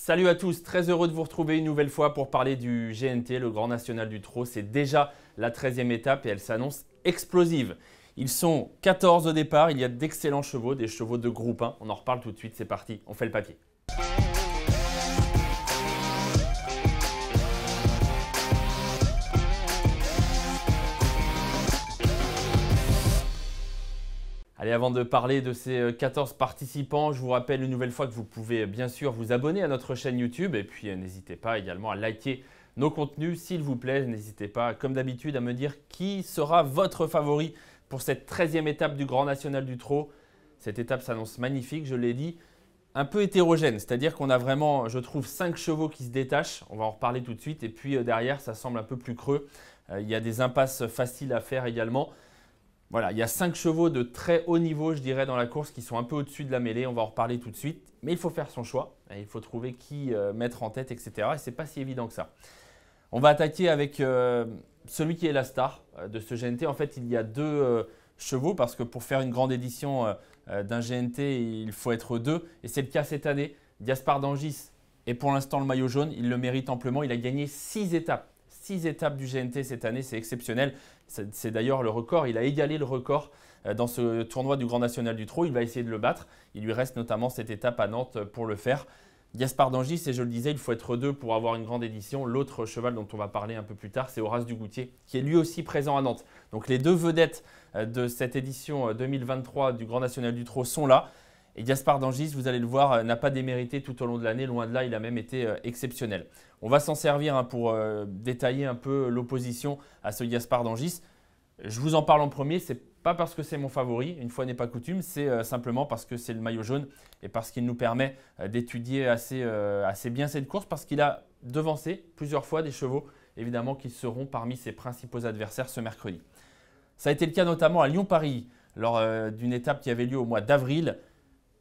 Salut à tous, très heureux de vous retrouver une nouvelle fois pour parler du GNT, le Grand National du Trot. C'est déjà la 13e étape et elle s'annonce explosive. Ils sont 14 au départ, il y a d'excellents chevaux, des chevaux de groupe 1. On en reparle tout de suite, c'est parti, on fait le papier. Allez, avant de parler de ces 14 participants, je vous rappelle une nouvelle fois que vous pouvez bien sûr vous abonner à notre chaîne YouTube et puis n'hésitez pas également à liker nos contenus s'il vous plaît. N'hésitez pas, comme d'habitude, à me dire qui sera votre favori pour cette 13e étape du Grand National du Trot. Cette étape s'annonce magnifique, je l'ai dit, un peu hétérogène, c'est-à-dire qu'on a vraiment, je trouve, 5 chevaux qui se détachent. On va en reparler tout de suite et puis derrière, ça semble un peu plus creux. Il y a des impasses faciles à faire également. Voilà, il y a 5 chevaux de très haut niveau, je dirais, dans la course qui sont un peu au-dessus de la mêlée. On va en reparler tout de suite. Mais il faut faire son choix. Il faut trouver qui mettre en tête, etc. Et ce n'est pas si évident que ça. On va attaquer avec celui qui est la star de ce GNT. En fait, il y a 2 chevaux parce que pour faire une grande édition d'un GNT, il faut être 2. Et c'est le cas cette année. Gaspard d'Angis est pour l'instant le maillot jaune. Il le mérite amplement. Il a gagné 6 étapes. 6 étapes du GNT cette année, c'est exceptionnel. C'est d'ailleurs le record. Il a égalé le record dans ce tournoi du Grand National du Trot. Il va essayer de le battre. Il lui reste notamment cette étape à Nantes pour le faire. Gaspard d'Angis, et je le disais, il faut être 2 pour avoir une grande édition. L'autre cheval dont on va parler un peu plus tard, c'est Horace Dugoutier, qui est lui aussi présent à Nantes. Donc les 2 vedettes de cette édition 2023 du Grand National du Trot sont là. Et Gaspard d'Angis, vous allez le voir, n'a pas démérité tout au long de l'année. Loin de là, il a même été exceptionnel. On va s'en servir pour détailler un peu l'opposition à ce Gaspard d'Angis. Je vous en parle en premier, ce n'est pas parce que c'est mon favori, une fois n'est pas coutume, c'est simplement parce que c'est le maillot jaune et parce qu'il nous permet d'étudier assez bien cette course, parce qu'il a devancé plusieurs fois des chevaux, évidemment, qui seront parmi ses principaux adversaires ce mercredi. Ça a été le cas notamment à Lyon-Paris, lors d'une étape qui avait lieu au mois d'avril.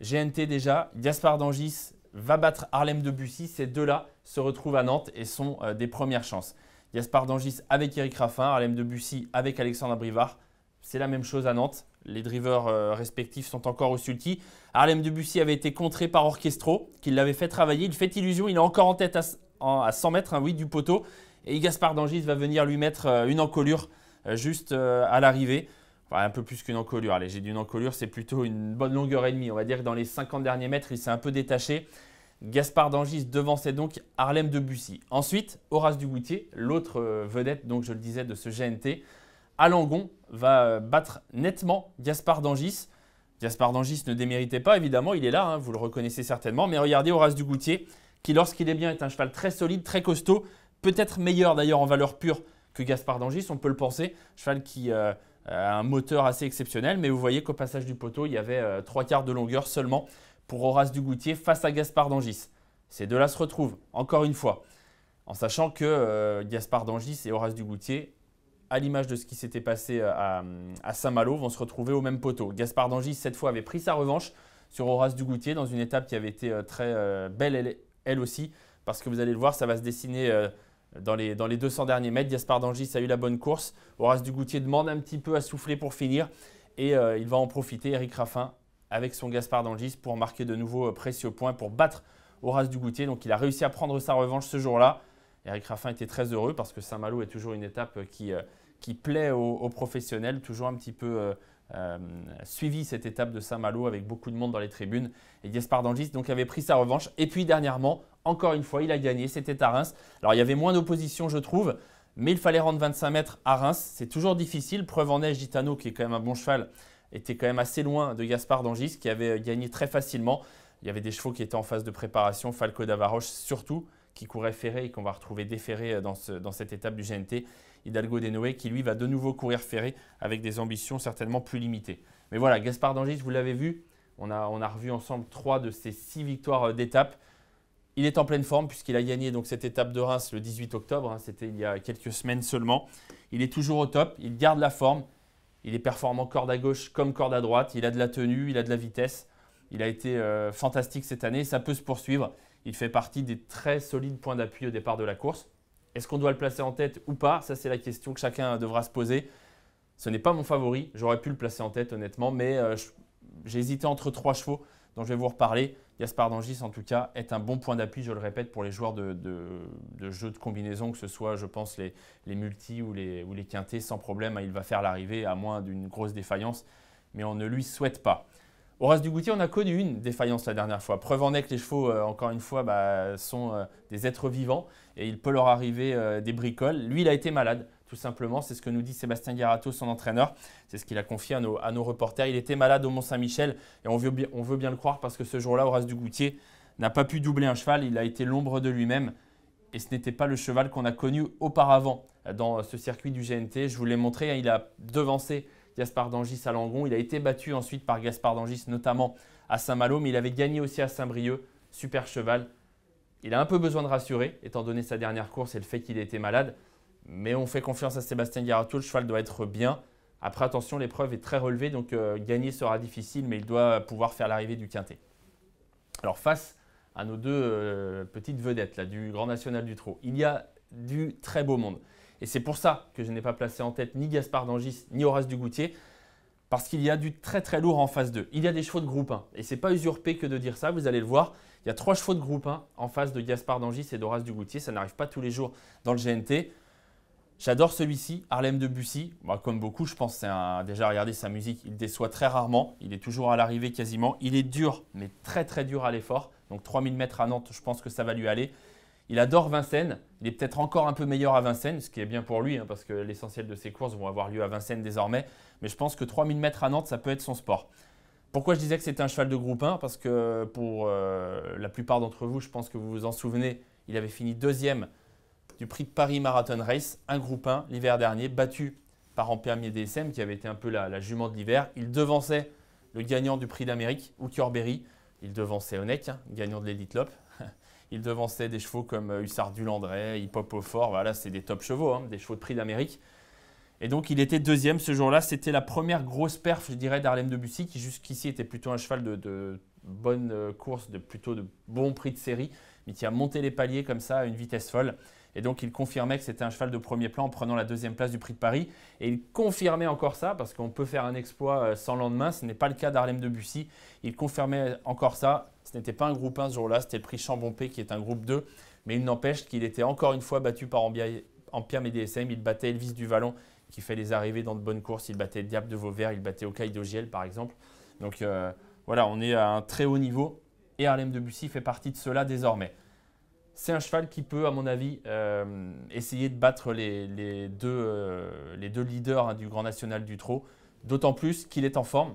GNT déjà, Gaspard d'Angis va battre Harlem de Bussy. Ces 2-là se retrouvent à Nantes et sont des premières chances. Gaspard d'Angis avec Eric Raffin, Harlem de Bussy avec Alexandre Abrivard. C'est la même chose à Nantes. Les drivers respectifs sont encore au sulky. Harlem de Bussy avait été contré par Orchestro, qui l'avait fait travailler. Il fait illusion, il est encore en tête à 100 mètres du poteau. Et Gaspard d'Angis va venir lui mettre une encolure juste à l'arrivée. Enfin, un peu plus qu'une encolure. Allez, j'ai dit une encolure, c'est plutôt une bonne longueur et demie. On va dire que dans les 50 derniers mètres, il s'est un peu détaché. Gaspard d'Angis devançait donc Harlem de Bussy. Ensuite, Horace Dugoutier, l'autre vedette, donc je le disais, de ce GNT, à Langon, va battre nettement Gaspard d'Angis. Gaspard d'Angis ne déméritait pas, évidemment, il est là, vous le reconnaissez certainement. Mais regardez Horace Dugoutier, qui lorsqu'il est bien est un cheval très solide, très costaud, peut-être meilleur d'ailleurs en valeur pure que Gaspard d'Angis, on peut le penser. Cheval qui a un moteur assez exceptionnel, mais vous voyez qu'au passage du poteau, il y avait 3/4 de longueur seulement pour Horace Dugoutier face à Gaspard d'Angis. Ces 2-là se retrouvent, encore une fois, en sachant que Gaspard d'Angis et Horace Dugoutier, à l'image de ce qui s'était passé à Saint-Malo, vont se retrouver au même poteau. Gaspard d'Angis, cette fois, avait pris sa revanche sur Horace Dugoutier dans une étape qui avait été très belle, elle aussi, parce que vous allez le voir, ça va se dessiner dans les 200 derniers mètres. Gaspard d'Angis a eu la bonne course. Horace Dugoutier demande un petit peu à souffler pour finir et il va en profiter, Eric Raffin, avec son Gaspard d'Angis pour marquer de nouveaux précieux points pour battre Horace Dugoutier. Donc il a réussi à prendre sa revanche ce jour-là. Eric Raffin était très heureux parce que Saint-Malo est toujours une étape qui plaît aux professionnels, toujours un petit peu suivi cette étape de Saint-Malo avec beaucoup de monde dans les tribunes. Et Gaspard d'Angis donc avait pris sa revanche. Et puis dernièrement, encore une fois, il a gagné, c'était à Reims. Alors il y avait moins d'opposition je trouve, mais il fallait rendre 25 mètres à Reims. C'est toujours difficile. Preuve en est, Gitano, qui est quand même un bon cheval, était quand même assez loin de Gaspard d'Angis qui avait gagné très facilement. Il y avait des chevaux qui étaient en phase de préparation, Falco d'Avaroche surtout, qui courait ferré et qu'on va retrouver déferré dans cette étape du GNT. Hidalgo Denoé qui lui va de nouveau courir ferré avec des ambitions certainement plus limitées. Mais voilà, Gaspard d'Angis, vous l'avez vu, on a revu ensemble 3 de ses 6 victoires d'étape. Il est en pleine forme puisqu'il a gagné donc cette étape de Reims le 18 octobre, c'était il y a quelques semaines seulement. Il est toujours au top, il garde la forme. Il est performant corde à gauche comme corde à droite. Il a de la tenue, il a de la vitesse. Il a été fantastique cette année. Ça peut se poursuivre. Il fait partie des très solides points d'appui au départ de la course. Est-ce qu'on doit le placer en tête ou pas? Ça, c'est la question que chacun devra se poser. Ce n'est pas mon favori. J'aurais pu le placer en tête honnêtement, mais j'ai hésité entre 3 chevaux dont je vais vous reparler. Gaspard d'Angis, en tout cas, est un bon point d'appui, je le répète, pour les joueurs de jeux de combinaison, que ce soit, je pense, les multis ou les quintés, sans problème. Il va faire l'arrivée à moins d'une grosse défaillance, mais on ne lui souhaite pas. Horace Dugoutier, on a connu une défaillance la dernière fois. Preuve en est que les chevaux, encore une fois, sont des êtres vivants et il peut leur arriver des bricoles. Lui, il a été malade, tout simplement. C'est ce que nous dit Sébastien Garato, son entraîneur. C'est ce qu'il a confié à nos reporters. Il était malade au Mont-Saint-Michel et on veut bien le croire parce que ce jour-là, Horace Dugoutier n'a pas pu doubler un cheval. Il a été l'ombre de lui-même et ce n'était pas le cheval qu'on a connu auparavant dans ce circuit du GNT. Je vous l'ai montré, il a devancé Gaspard d'Angis à Langon. Il a été battu ensuite par Gaspard d'Angis, notamment à Saint-Malo, mais il avait gagné aussi à Saint-Brieuc. Super cheval. Il a un peu besoin de rassurer, étant donné sa dernière course et le fait qu'il ait été malade. Mais on fait confiance à Sébastien Garato, le cheval doit être bien. Après, attention, l'épreuve est très relevée, donc gagner sera difficile, mais il doit pouvoir faire l'arrivée du quintet. Alors, face à nos deux petites vedettes là, du Grand National du Trot, il y a du très beau monde. Et c'est pour ça que je n'ai pas placé en tête ni Gaspard d'Angis ni Horace Dugoutier, parce qu'il y a du très très lourd en phase 2. Il y a des chevaux de groupe 1. Et ce n'est pas usurpé que de dire ça, vous allez le voir. Il y a 3 chevaux de groupe 1 en face de Gaspard d'Angis et d'Horace Dugoutier. Ça n'arrive pas tous les jours dans le GNT. J'adore celui-ci, Harlem de Bussy. Comme beaucoup, je pense, déjà regardez sa musique, il déçoit très rarement. Il est toujours à l'arrivée quasiment. Il est dur, mais très très dur à l'effort. Donc 3000 mètres à Nantes, je pense que ça va lui aller. Il adore Vincennes. Il est peut-être encore un peu meilleur à Vincennes, ce qui est bien pour lui, parce que l'essentiel de ses courses vont avoir lieu à Vincennes désormais. Mais je pense que 3000 mètres à Nantes, ça peut être son sport. Pourquoi je disais que c'était un cheval de groupe 1? Parce que pour la plupart d'entre vous, je pense que vous vous en souvenez, il avait fini 2e du prix de Paris Marathon Race, un groupe 1 l'hiver dernier, battu par Ampère DSM, qui avait été un peu la jument de l'hiver. Il devançait le gagnant du prix d'Amérique, Hooker Berry. Il devançait Honeck, gagnant de l'Elite Lope. Il devançait des chevaux comme Hussard du Landré, Hip Hop au Fort. Voilà, c'est des top chevaux, des chevaux de prix d'Amérique. Et donc, il était 2e ce jour-là. C'était la première grosse perf, je dirais, d'Harlem de Bussy, qui jusqu'ici était plutôt un cheval de bonne course, plutôt de bon prix de série, mais qui a monté les paliers comme ça à une vitesse folle. Et donc, il confirmait que c'était un cheval de premier plan en prenant la 2e place du prix de Paris. Et il confirmait encore ça, parce qu'on peut faire un exploit sans lendemain. Ce n'est pas le cas d'Harlem de Bussy. Il confirmait encore ça. Ce n'était pas un groupe 1 ce jour-là, c'était le prix Chambompé qui est un groupe 2. Mais il n'empêche qu'il était encore une fois battu par Ampère DSM. Il battait Elvis du Vallon qui fait les arrivées dans de bonnes courses. Il battait Diable de Vauvert, il battait Hokkaido Giel par exemple. Donc voilà, on est à un très haut niveau. Et Harlem de Bussy fait partie de cela désormais. C'est un cheval qui peut, à mon avis, essayer de battre les deux leaders du Grand National du Trot. D'autant plus qu'il est en forme.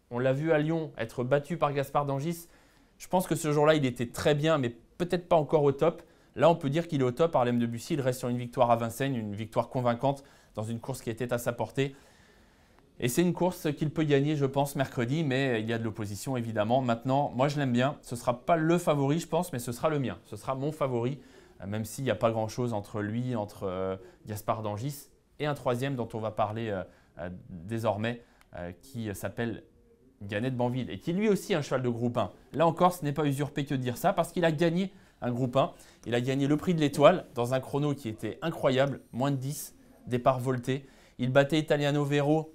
On l'a vu à Lyon être battu par Gaspard d'Angis. Je pense que ce jour-là, il était très bien, mais peut-être pas encore au top. Là, on peut dire qu'il est au top. Harlem de Bussy, il reste sur une victoire à Vincennes, une victoire convaincante dans une course qui était à sa portée. Et c'est une course qu'il peut gagner, je pense, mercredi, mais il y a de l'opposition, évidemment. Maintenant, moi, je l'aime bien. Ce ne sera pas le favori, je pense, mais ce sera le mien. Ce sera mon favori, même s'il n'y a pas grand-chose entre lui, entre Gaspard d'Angis et un 3e dont on va parler désormais, qui s'appelle Gannet Banville, et qui lui aussi est un cheval de groupe 1. Là encore, ce n'est pas usurpé que de dire ça, parce qu'il a gagné un groupe 1. Il a gagné le prix de l'Étoile dans un chrono qui était incroyable, moins de 10, départ volté. Il battait Italiano Vero,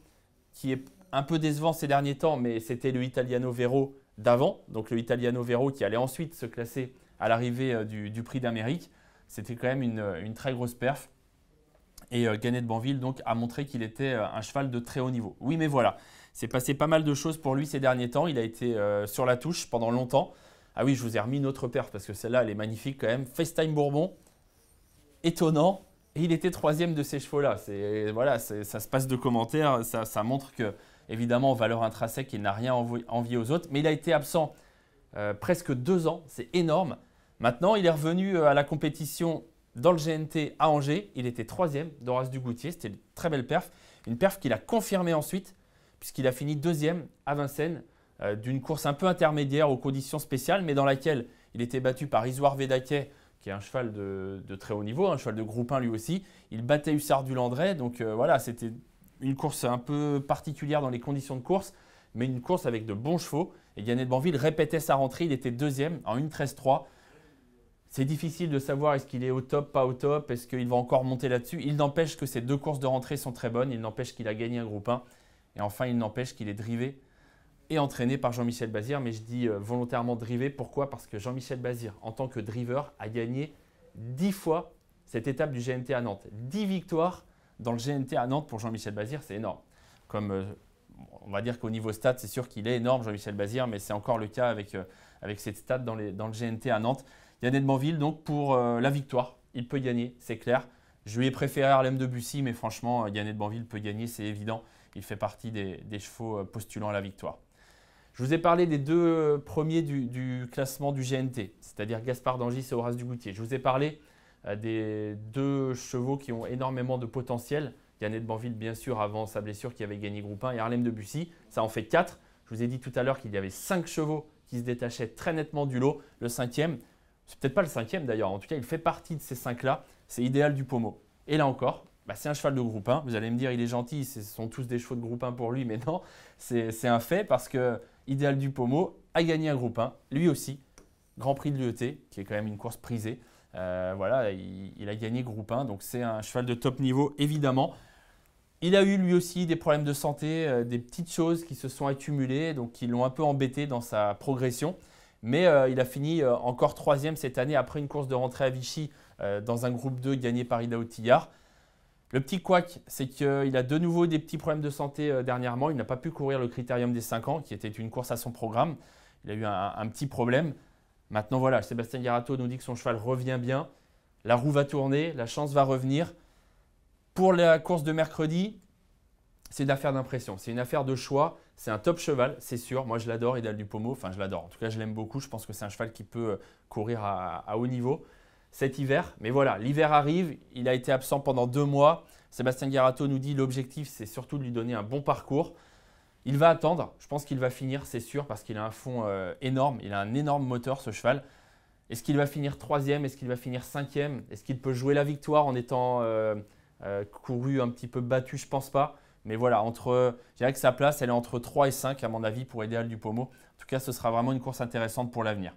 qui est un peu décevant ces derniers temps, mais c'était le Italiano Vero d'avant. Donc le Italiano Vero qui allait ensuite se classer à l'arrivée du prix d'Amérique. C'était quand même une très grosse perf. Et Gannet Banville donc, a montré qu'il était un cheval de très haut niveau. Oui, mais voilà, c'est passé pas mal de choses pour lui ces derniers temps. Il a été sur la touche pendant longtemps. Ah oui, je vous ai remis une autre perf parce que celle-là, elle est magnifique quand même. FaceTime Bourbon, étonnant. Et il était 3e de ces chevaux-là. Voilà, ça se passe de commentaires. Ça montre que, évidemment, en valeur intrinsèque, il n'a rien envié aux autres. Mais il a été absent presque 2 ans. C'est énorme. Maintenant, il est revenu à la compétition dans le GNT à Angers. Il était 3e d'Horace Dugoutier. C'était une très belle perf. Une perf qu'il a confirmée ensuite, puisqu'il a fini 2e à Vincennes d'une course un peu intermédiaire aux conditions spéciales, mais dans laquelle il était battu par Isoire Védaquet, qui est un cheval de très haut niveau, un cheval de groupe 1 lui aussi. Il battait Hussard du Landré. Donc voilà, c'était une course un peu particulière dans les conditions de course, mais une course avec de bons chevaux. Et Gannet Banville répétait sa rentrée. Il était 2e en 1,13,3. C'est difficile de savoir est-ce qu'il est au top, pas au top, est-ce qu'il va encore monter là-dessus. Il n'empêche que ces 2 courses de rentrée sont très bonnes. Il n'empêche qu'il a gagné un groupe 1. Et enfin, il n'empêche qu'il est drivé et entraîné par Jean-Michel Bazir. Mais je dis volontairement drivé. Pourquoi? Parce que Jean-Michel Bazir, en tant que driver, a gagné 10 fois cette étape du GNT à Nantes. 10 victoires dans le GNT à Nantes pour Jean-Michel Bazir, c'est énorme. Comme on va dire qu'au niveau stade, c'est sûr qu'il est énorme, Jean-Michel Bazir, mais c'est encore le cas avec cette stade dans le GNT à Nantes. Yannet de Banville, donc pour la victoire, il peut gagner, c'est clair. Je lui ai préféré Harlem de Bussy, mais franchement, Yannet de Banville peut gagner, c'est évident. Il fait partie des chevaux postulant à la victoire. Je vous ai parlé des deux premiers du classement du GNT, c'est-à-dire Gaspard d'Angis et Horace Dugoutier. Je vous ai parlé des deux chevaux qui ont énormément de potentiel. Yannet de Banville, bien sûr, avant sa blessure, qui avait gagné Groupe 1, et Harlem de Bussy, ça en fait 4. Je vous ai dit tout à l'heure qu'il y avait 5 chevaux qui se détachaient très nettement du lot. Le 5e, c'est peut-être pas le 5e d'ailleurs, en tout cas, il fait partie de ces 5-là. C'est Idéal du Pommeau. Et là encore, c'est un cheval de Groupe 1. Vous allez me dire, il est gentil, ce sont tous des chevaux de Groupe 1 pour lui, mais non, c'est un fait parce que Idéal du Pommeau a gagné un Groupe 1, lui aussi, Grand Prix de l'UET, qui est quand même une course prisée. Voilà, il a gagné Groupe 1, donc c'est un cheval de top niveau, évidemment. Il a eu lui aussi des problèmes de santé, des petites choses qui se sont accumulées, donc qui l'ont un peu embêté dans sa progression. Mais il a fini encore 3e cette année après une course de rentrée à Vichy dans un groupe 2 gagné par Idaho Tillard. Le petit couac, c'est qu'il a de nouveau des petits problèmes de santé dernièrement. Il n'a pas pu courir le Critérium des 5 ans, qui était une course à son programme. Il a eu un petit problème. Maintenant, voilà, Sébastien Garato nous dit que son cheval revient bien. La roue va tourner, la chance va revenir. Pour la course de mercredi, c'est une affaire d'impression. C'est une affaire de choix. C'est un top cheval, c'est sûr. Moi, je l'adore, Idéal du Pommeau. Enfin, je l'adore. En tout cas, je l'aime beaucoup. Je pense que c'est un cheval qui peut courir à haut niveau cet hiver. Mais voilà, l'hiver arrive. Il a été absent pendant 2 mois. Sébastien Garato nous dit l'objectif, c'est surtout de lui donner un bon parcours. Il va attendre. Je pense qu'il va finir, c'est sûr, parce qu'il a un fond énorme. Il a un énorme moteur, ce cheval. Est-ce qu'il va finir 3e? Est-ce qu'il va finir 5e? Est-ce qu'il peut jouer la victoire en étant couru un petit peu battu? Je ne pense pas. Mais voilà, je dirais que sa place, elle est entre 3 et 5 à mon avis pour Idéal du Pommeau. En tout cas, ce sera vraiment une course intéressante pour l'avenir.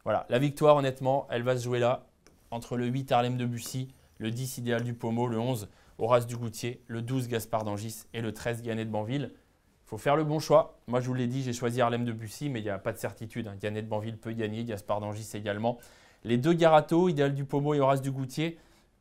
Voilà, la victoire, honnêtement, elle va se jouer là, entre le 8 Harlem de Bussy, le 10 Idéal du Pommeau, le 11 Horace Dugoutier, le 12 Gaspard d'Angis et le 13 Yannet de Banville. Il faut faire le bon choix. Moi, je vous l'ai dit, j'ai choisi Harlem de Bussy, mais il n'y a pas de certitude. Yannet de Banville peut gagner, Gaspard d'Angis également. Les deux Garato, Idéal du Pommeau et Horace Dugoutier,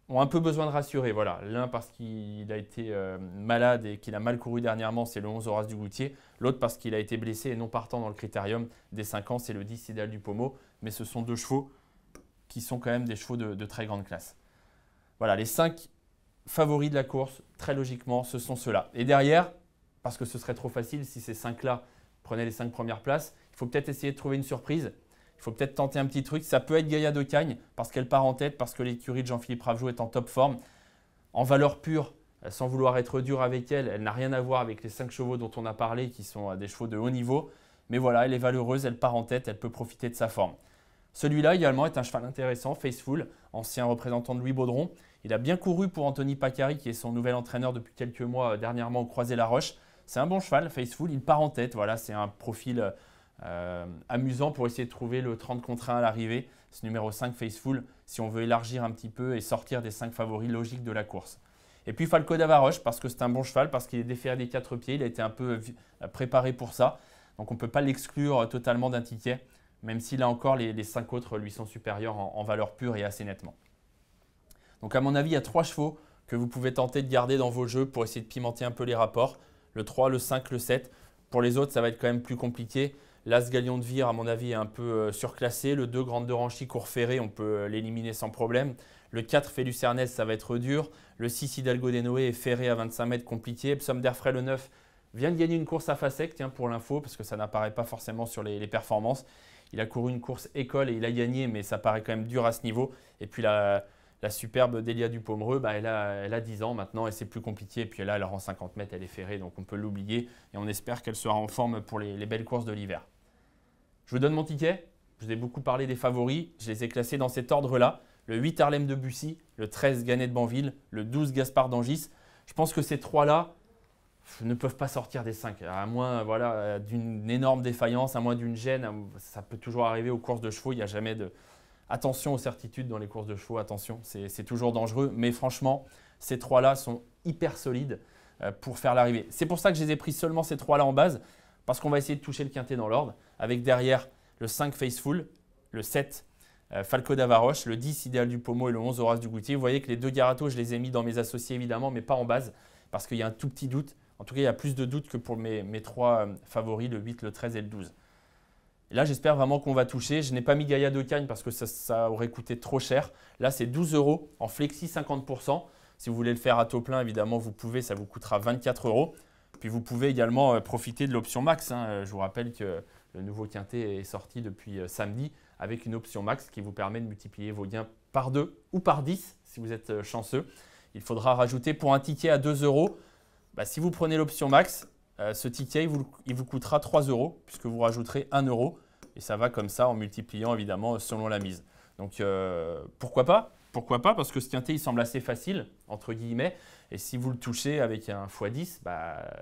ont un peu besoin de rassurer. Voilà. L'un parce qu'il a été malade et qu'il a mal couru dernièrement, c'est le 11 Horace Dugoutier. L'autre parce qu'il a été blessé et non partant dans le critérium des 5 ans, c'est le 10 Idéal du Pommeau. Mais ce sont 2 chevaux qui sont quand même des chevaux de très grande classe. Voilà, les 5 favoris de la course, très logiquement, ce sont ceux-là. Et derrière, parce que ce serait trop facile si ces 5-là prenaient les 5 premières places, il faut peut-être essayer de trouver une surprise. Il faut peut-être tenter un petit truc. Ça peut être Gaïa de Cagnes parce qu'elle part en tête, parce que l'écurie de Jean-Philippe Ravgeot est en top forme. En valeur pure, sans vouloir être dur avec elle, elle n'a rien à voir avec les 5 chevaux dont on a parlé qui sont des chevaux de haut niveau. Mais voilà, elle est valeureuse, elle part en tête, elle peut profiter de sa forme. Celui-là également est un cheval intéressant, Faceful, ancien représentant de Louis Baudron. Il a bien couru pour Anthony Pacari, qui est son nouvel entraîneur depuis quelques mois dernièrement au Croisé-la-Roche. C'est un bon cheval, Faceful, il part en tête. Voilà, c'est un profil amusant pour essayer de trouver le 30 contre 1 à l'arrivée. Ce numéro 5, Faceful, si on veut élargir un petit peu et sortir des 5 favoris logiques de la course. Et puis Falco d'Avaroche, parce que c'est un bon cheval, parce qu'il est déféré des 4 pieds. Il a été un peu préparé pour ça. Donc on ne peut pas l'exclure totalement d'un ticket, même si là encore les 5 autres lui sont supérieurs en valeur pure et assez nettement. Donc à mon avis, il y a 3 chevaux que vous pouvez tenter de garder dans vos jeux pour essayer de pimenter un peu les rapports. Le 3, le 5, le 7. Pour les autres, ça va être quand même plus compliqué. L'As Galion de Vire, à mon avis, est un peu surclassé. Le 2, Grande de Ranchy, Cours Ferré, on peut l'éliminer sans problème. Le 4, Félus Ernest, ça va être dur. Le 6, Hidalgo des Noé et Ferré à 25 mètres, compliqué. Psom d'Airfray, le 9, vient de gagner une course à Fasec, tiens, pour l'info, parce que ça n'apparaît pas forcément sur les performances. Il a couru une course école et il a gagné, mais ça paraît quand même dur à ce niveau. Et puis la superbe Delia du Pomereux, elle a 10 ans maintenant et c'est plus compliqué. Et puis là, elle rend 50 mètres, elle est ferrée, donc on peut l'oublier. Et on espère qu'elle sera en forme pour les belles courses de l'hiver. Je vous donne mon ticket. Je vous ai beaucoup parlé des favoris. Je les ai classés dans cet ordre-là. Le 8 Harlem de Bussy, le 13 Gannet de Banville, le 12 Gaspard d'Angis. Je pense que ces 3-là ne peuvent pas sortir des 5. À moins d'une énorme défaillance, à moins d'une gêne. Ça peut toujours arriver aux courses de chevaux. Il n'y a jamais de… Attention aux certitudes dans les courses de chevaux. Attention, c'est toujours dangereux. Mais franchement, ces 3-là sont hyper solides pour faire l'arrivée. C'est pour ça que je les ai pris seulement ces 3-là en base. parce qu'on va essayer de toucher le quintet dans l'ordre, avec derrière le 5 Faceful, le 7 Falco d'Avaroche, le 10 Idéal du Pommeau et le 11 Horace du Goutier. Vous voyez que les deux Garato, je les ai mis dans mes associés évidemment, mais pas en base, parce qu'il y a un tout petit doute. En tout cas, il y a plus de doutes que pour mes trois favoris, le 8, le 13 et le 12. Et là, j'espère vraiment qu'on va toucher. Je n'ai pas mis Gaïa de Cagnes parce que ça aurait coûté trop cher. Là, c'est 12 € en flexi 50%. Si vous voulez le faire à taux plein, évidemment, vous pouvez. Ça vous coûtera 24 €. Puis vous pouvez également profiter de l'option max. Je vous rappelle que le nouveau quintet est sorti depuis samedi avec une option max qui vous permet de multiplier vos gains par 2 ou par 10 si vous êtes chanceux. Il faudra rajouter pour un ticket à 2 €. Si vous prenez l'option max, ce ticket il vous coûtera 3 € puisque vous rajouterez 1 € et ça va comme ça en multipliant évidemment selon la mise. Donc pourquoi pas? Pourquoi pas? Parce que ce quintet il semble assez facile entre guillemets et si vous le touchez avec un x10,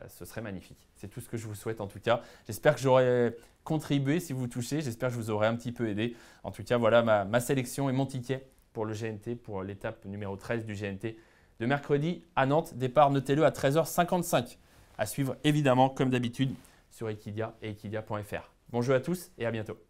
ce serait magnifique. C'est tout ce que je vous souhaite en tout cas. J'espère que j'aurai contribué si vous touchez, j'espère que je vous aurai un petit peu aidé. En tout cas voilà ma sélection et mon ticket pour le GNT, pour l'étape numéro 13 du GNT de mercredi à Nantes. Départ, notez-le, à 13h55. À suivre évidemment, comme d'habitude, sur Equidia et equidia.fr. Bon jeu à tous et à bientôt.